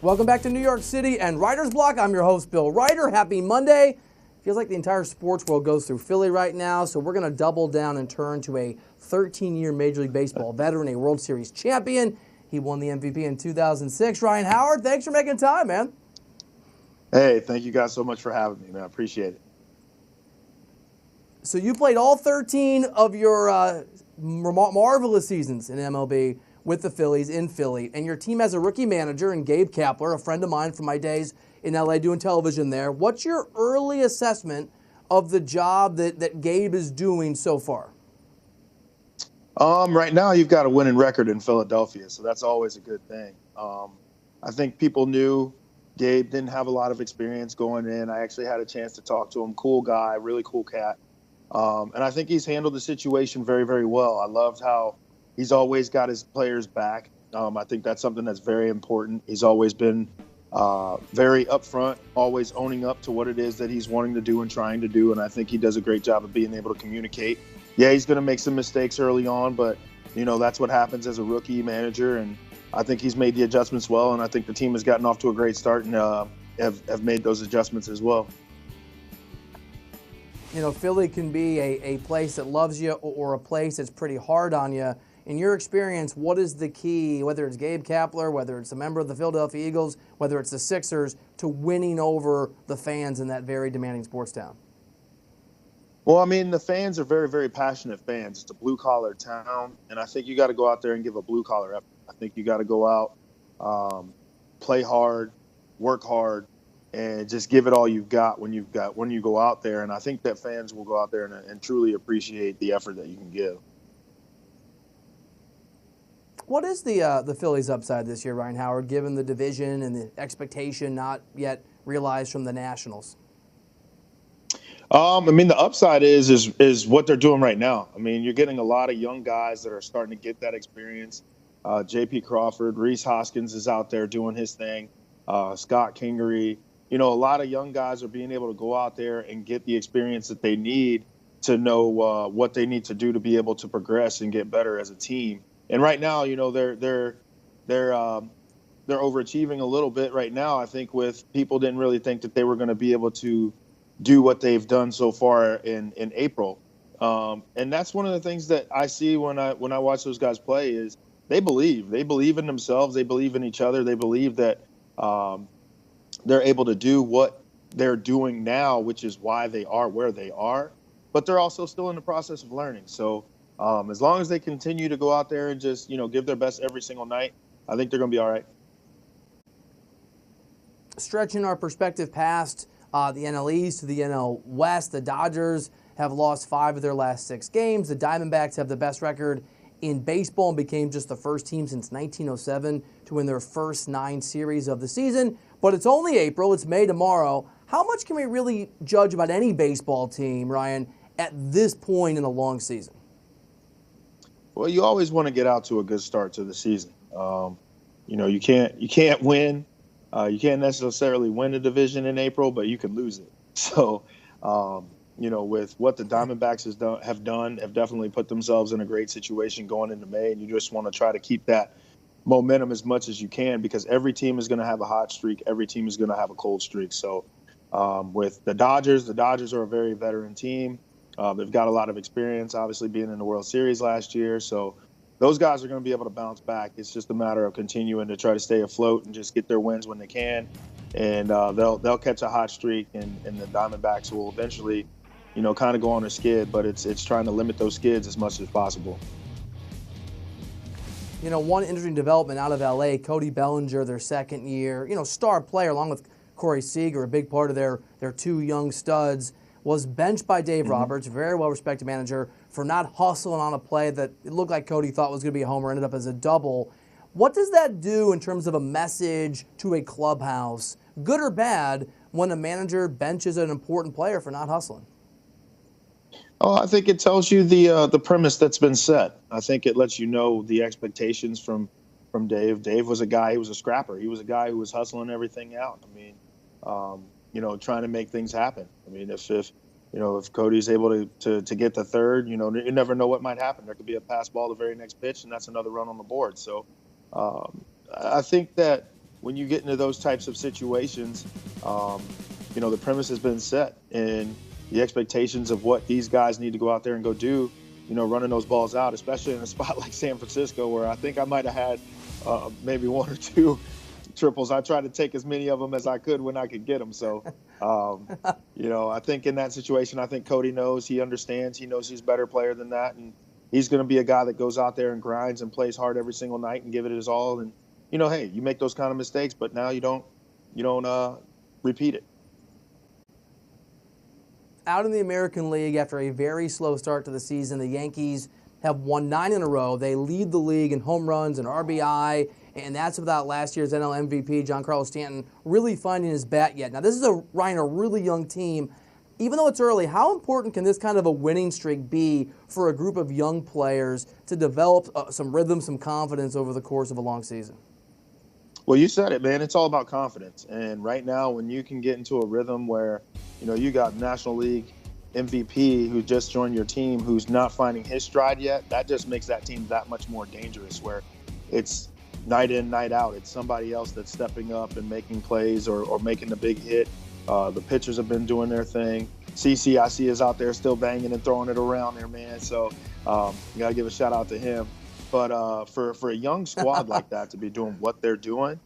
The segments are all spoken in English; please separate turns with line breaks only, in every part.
Welcome back to New York City and Writer's Block. I'm your host, Bill Ryder. Happy Monday. Feels like the entire sports world goes through Philly right now, so we're going to double down and turn to a 13-year Major League Baseball veteran, a World Series champion. He won the MVP in 2006. Ryan Howard, thanks for making time, man.
Hey, thank you guys so much for having me, man. I appreciate it.
So you played all 13 of your marvelous seasons in MLB with the Phillies in Philly, and your team has a rookie manager in Gabe Kapler, a friend of mine from my days in LA doing television there. What's your early assessment of the job that Gabe is doing so far?
Right now you've got a winning record in Philadelphia, so that's always a good thing. I think people knew Gabe didn't have a lot of experience going in. I actually had a chance to talk to him. Cool guy, really cool cat. And I think he's handled the situation very, very well. I loved how he's always got his players back. I think that's something that's very important. He's always been very upfront, always owning up to what it is that he's wanting to do and trying to do. And I think he does a great job of being able to communicate. Yeah, he's going to make some mistakes early on, but, that's what happens as a rookie manager. And I think he's made the adjustments well. And I think the team has gotten off to a great start and have made those adjustments as well.
Philly can be a place that loves you or a place that's pretty hard on you. In your experience, what is the key, whether it's Gabe Kapler, whether it's a member of the Philadelphia Eagles, whether it's the Sixers, to winning over the fans in that very demanding sports town?
Well, I mean, the fans are very, very passionate fans. It's a blue-collar town, and I think you got to go out there and give a blue-collar effort. I think you got to go out, play hard, work hard, and just give it all you've got when you go out there. And I think that fans will go out there and truly appreciate the effort that you can give.
What is the Phillies' upside this year, Ryan Howard, given the division and the expectation not yet realized from the Nationals?
I mean, the upside is what they're doing right now. I mean, you're getting a lot of young guys that are starting to get that experience. J.P. Crawford, Reese Hoskins is out there doing his thing. Scott Kingery. A lot of young guys are being able to go out there and get the experience that they need to know what they need to do to be able to progress and get better as a team. And right now, they're overachieving a little bit right now. I think with people didn't really think that they were going to be able to do what they've done so far in April. And that's one of the things that I see when I watch those guys play is they believe in themselves. They believe in each other. They believe that they're able to do what they're doing now, which is why they are where they are. But they're also still in the process of learning. So as long as they continue to go out there and just, give their best every single night, I think they're going to be all right.
Stretching our perspective past the NL East to the NL West, the Dodgers have lost 5 of their last 6 games. The Diamondbacks have the best record in baseball and became just the first team since 1907 to win their first 9 series of the season. But it's only April. It's May tomorrow. How much can we really judge about any baseball team, Ryan, at this point in a long season?
Well, you always want to get out to a good start to the season. You can't win. You can't necessarily win a division in April, but you can lose it. So, with what the Diamondbacks have definitely put themselves in a great situation going into May, and you just want to try to keep that momentum as much as you can because every team is going to have a hot streak. Every team is going to have a cold streak. So, with the Dodgers are a very veteran team. They've got a lot of experience, obviously being in the World Series last year. So those guys are going to be able to bounce back. It's just a matter of continuing to try to stay afloat and just get their wins when they can. And they'll catch a hot streak, and the Diamondbacks will eventually, kind of go on a skid. But it's trying to limit those skids as much as possible.
One interesting development out of L.A., Cody Bellinger, their second year, star player, along with Corey Seager, a big part of their 2 young studs, was benched by Dave Roberts, very well-respected manager, for not hustling on a play that it looked like Cody thought was going to be a homer, ended up as a double. What does that do in terms of a message to a clubhouse, good or bad, when a manager benches an important player for not hustling?
Oh, I think it tells you the premise that's been set. I think it lets you know the expectations from Dave. Dave was a guy, he was a scrapper. He was a guy who was hustling everything out. I mean, trying to make things happen. I mean, if Cody's able to get the third, you never know what might happen. There could be a pass ball the very next pitch, and that's another run on the board. So I think that when you get into those types of situations, the premise has been set, and the expectations of what these guys need to go out there and go do, running those balls out, especially in a spot like San Francisco, where I think I might have had maybe one or two triples. I tried to take as many of them as I could when I could get them. So, I think in that situation, I think Cody knows, he understands, he knows he's a better player than that. And he's going to be a guy that goes out there and grinds and plays hard every single night and give it his all. And, hey, you make those kind of mistakes, but now you don't repeat it.
Out in the American League, after a very slow start to the season, the Yankees have won 9 in a row. They lead the league in home runs and RBI, and that's without last year's NL MVP, Giancarlo Stanton, really finding his bat yet. Now, this is a really young team. Even though it's early, how important can this kind of a winning streak be for a group of young players to develop some rhythm, some confidence over the course of a long season?
Well, you said it, man. It's all about confidence. And right now, when you can get into a rhythm where, you got National League MVP who just joined your team who's not finding his stride yet, that just makes that team that much more dangerous, where it's night in, night out. It's somebody else that's stepping up and making plays or making the big hit. The pitchers have been doing their thing. CC, I see, is out there still banging and throwing it around there, man. So you got to give a shout out to him. But for a young squad like that to be doing what they're doing,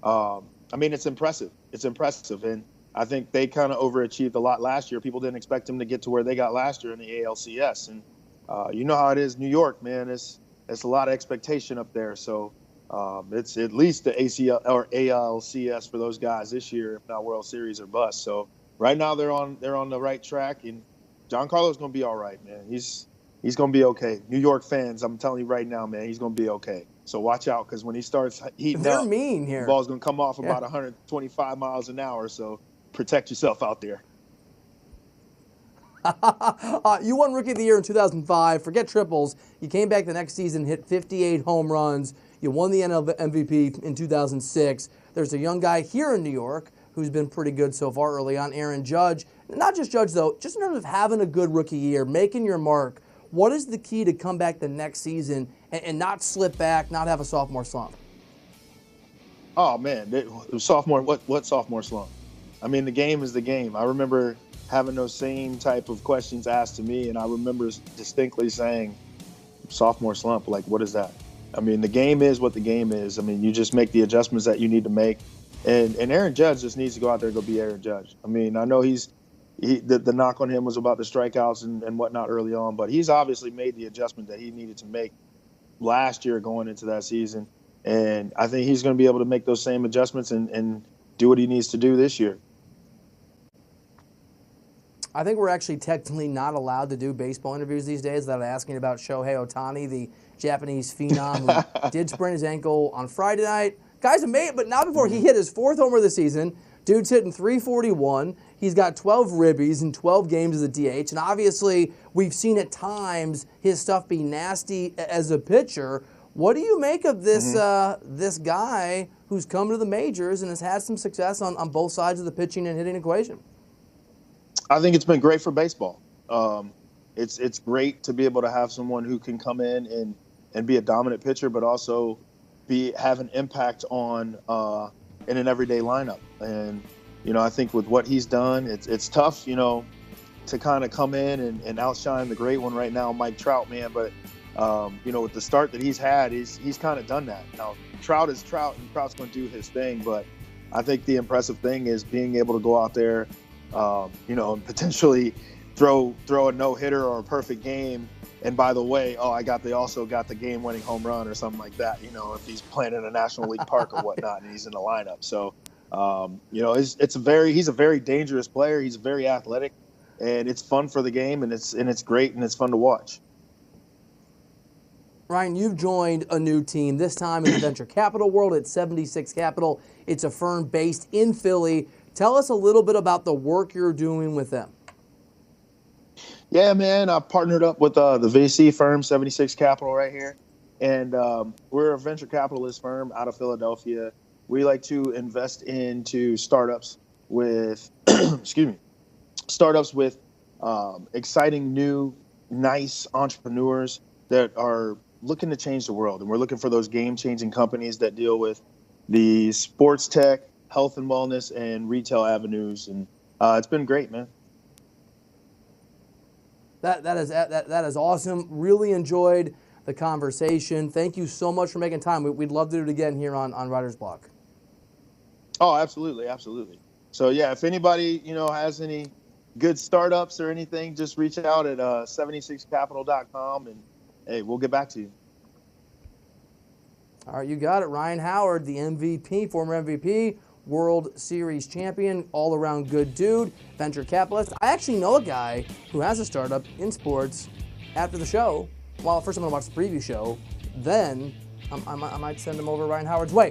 it's impressive. It's impressive. And I think they kind of overachieved a lot last year. People didn't expect them to get to where they got last year in the ALCS. And you know how it is, New York, man. It's a lot of expectation up there. So it's at least the ACL or ALCS for those guys this year, if not World Series or bust. So right now they're on the right track, and Giancarlo's going to be all right, man. He's going to be okay. New York fans, I'm telling you right now, man, he's going to be okay. So watch out, because when he starts heating
They're
up,
mean here.
The ball's going to come off about 125 miles an hour. So protect yourself out there.
You won Rookie of the Year in 2005. Forget triples. You came back the next season, hit 58 home runs. You won the NL MVP in 2006. There's a young guy here in New York who's been pretty good so far early on, Aaron Judge. Not just Judge, though, just in terms of having a good rookie year, making your mark. What is the key to come back the next season and not slip back, not have a sophomore slump?
Oh, man, sophomore. What sophomore slump? I mean, the game is the game. I remember having those same type of questions asked to me, and I remember distinctly saying, sophomore slump, like, what is that? I mean, the game is what the game is. I mean, you just make the adjustments that you need to make. And Aaron Judge just needs to go out there and go be Aaron Judge. I mean, I know the knock on him was about the strikeouts and whatnot early on, but he's obviously made the adjustment that he needed to make last year going into that season. And I think he's going to be able to make those same adjustments and do what he needs to do this year.
I think we're actually technically not allowed to do baseball interviews these days without asking about Shohei Ohtani, the Japanese phenom who did sprain his ankle on Friday night. Guy's amazing, but not before he hit his 4th homer of the season. Dude's hitting .341. He's got 12 ribbies in 12 games as a DH. And obviously, we've seen at times his stuff be nasty as a pitcher. What do you make of this this guy who's come to the majors and has had some success on both sides of the pitching and hitting equation?
I think it's been great for baseball. It's great to be able to have someone who can come in and be a dominant pitcher, but also have an impact on in an everyday lineup. And I think with what he's done, it's tough, to kind of come in and outshine the great one right now, Mike Trout, man. But with the start that he's had, he's kind of done that. Now Trout is Trout, and Trout's going to do his thing. But I think the impressive thing is being able to go out there, and potentially throw a no-hitter or a perfect game. And by the way, they also got the game-winning home run or something like that, if he's playing in a National League park or whatnot and he's in the lineup. So, he's a very dangerous player. He's very athletic, and it's fun for the game, and it's great, and it's fun to watch.
Ryan, you've joined a new team, this time in the venture capital world at 76 Capital. It's a firm based in Philly. Tell us a little bit about the work you're doing with them.
Yeah, man, I partnered up with the VC firm, 76 Capital, right here. And we're a venture capitalist firm out of Philadelphia. We like to invest into startups with, exciting, new, nice entrepreneurs that are looking to change the world. And we're looking for those game-changing companies that deal with the sports tech, health and wellness, and retail avenues. And it's been great, man.
That is awesome. Really enjoyed the conversation. Thank you so much for making time. We'd love to do it again here on Writer's Block.
Oh, absolutely, absolutely. So yeah, if anybody has any good startups or anything, just reach out at 76capital.com, and hey, we'll get back to you.
All right, you got it. Ryan Howard, the MVP, former MVP, World Series champion, all-around good dude, venture capitalist. I actually know a guy who has a startup in sports. After the show, well, first I'm going to watch the preview show, then I might send him over Ryan Howard's way.